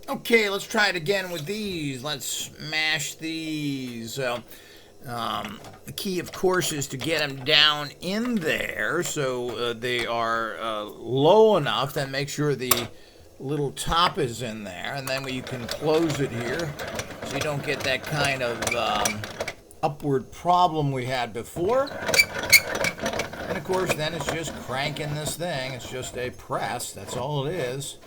Okay, let's try it again with these. Let's smash these. The key, of course, is to get them down in there so they are low enough. Then make sure the little top is in there, and then you can close it here so you don't get that kind of upward problem we had before. And of course, then it's just cranking this thing. It's just a press. That's all it is.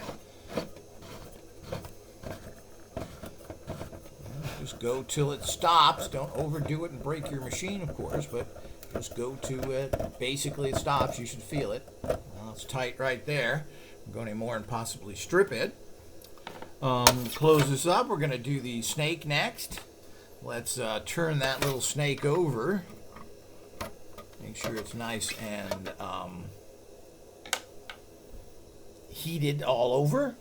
Just go till it stops. Don't overdo it and break your machine, of course, but just go to it. Basically, it stops. You should feel it. Well, it's tight right there. We're going anymore and possibly strip it. Close this up. We're going to do the snake next. Let's turn that little snake over. Make sure it's nice and heated all over.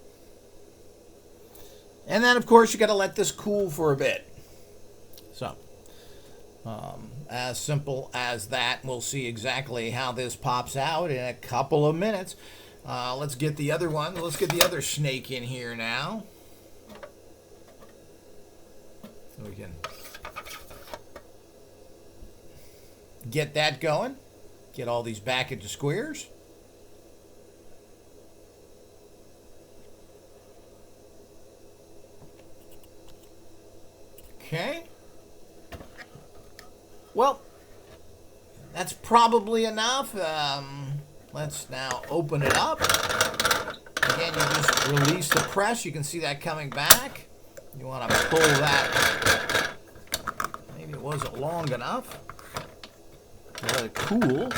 And then, of course, you got to let this cool for a bit. So, as simple as that. We'll see exactly how this pops out in a couple of minutes. Let's get the other one. Let's get the other snake in here now. So we can get that going. Get all these back into squares. Okay. Well, that's probably enough. Let's now open it up. Again, you just release the press. You can see that coming back. You want to pull that. Maybe it wasn't long enough. Let it cool.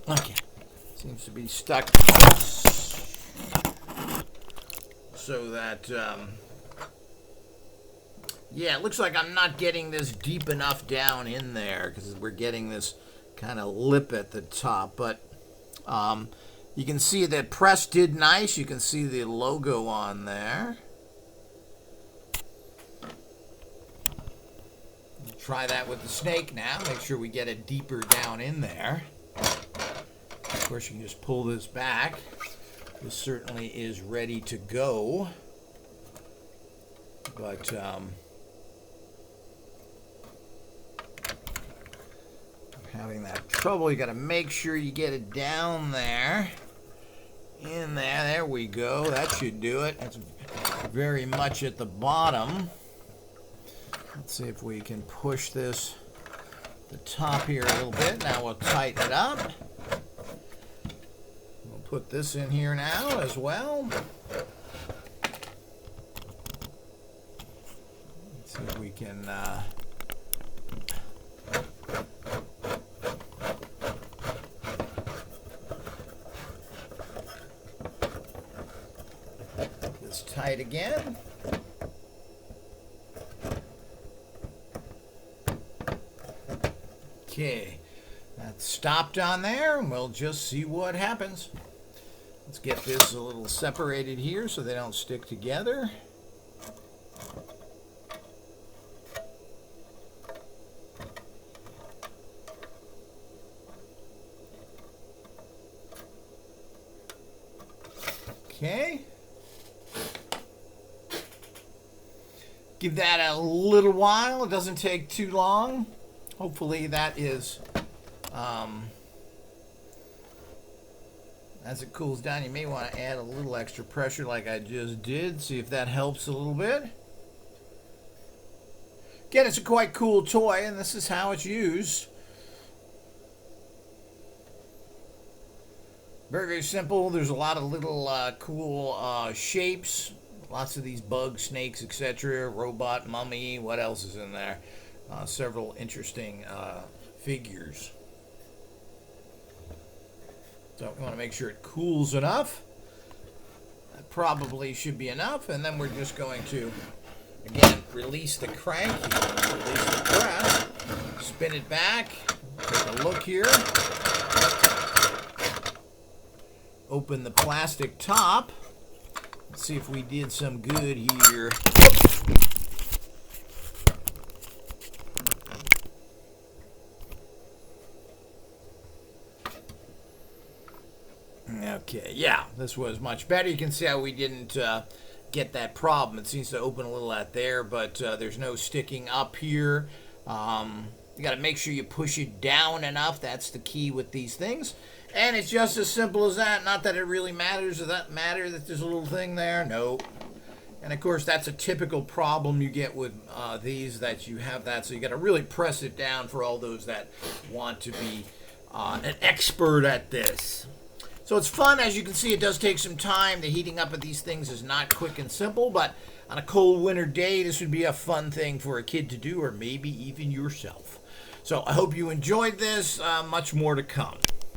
Okay. Seems to be stuck so that... yeah, it looks like I'm not getting this deep enough down in there because we're getting this kind of lip at the top. But you can see that press did nice. You can see the logo on there. We'll try that with the snake now. Make sure we get it deeper down in there. Of course, you can just pull this back. This certainly is ready to go. But... having that trouble. You got to make sure you get it down there. In there. There we go. That should do it. It's very much at the bottom. Let's see if we can push this the top here a little bit. Now we'll tighten it up. We'll put this in here now as well. Let's see if we can tight again. Okay, that's stopped on there, and we'll just see what happens. Let's get this a little separated here so they don't stick together. Okay. Give that a little while. It doesn't take too long. Hopefully that is, as it cools down, you may want to add a little extra pressure like I just did. See if that helps a little bit. Again, it's a quite cool toy, and this is how it's used. Very, very simple. There's a lot of little cool shapes. Lots of these bugs, snakes, etc. Robot, mummy. What else is in there? Several interesting figures. So we want to make sure it cools enough. That probably should be enough. And then we're just going to, again, release the crank. Release the press. Spin it back. Take a look here. Open the plastic top. Let's see if we did some good here. Okay, yeah, this was much better. You can see how we didn't get that problem. It seems to open a little out there, but there's no sticking up here. You got to make sure you push it down enough. That's the key with these things. And it's just as simple as that. Not that it really matters. Does that matter that there's a little thing there? No. And of course, that's a typical problem you get with these, that you have that. So you got to really press it down for all those that want to be an expert at this. So it's fun. As you can see, it does take some time. The heating up of these things is not quick and simple, but on a cold winter day, this would be a fun thing for a kid to do, or maybe even yourself. So I hope you enjoyed this. Much more to come.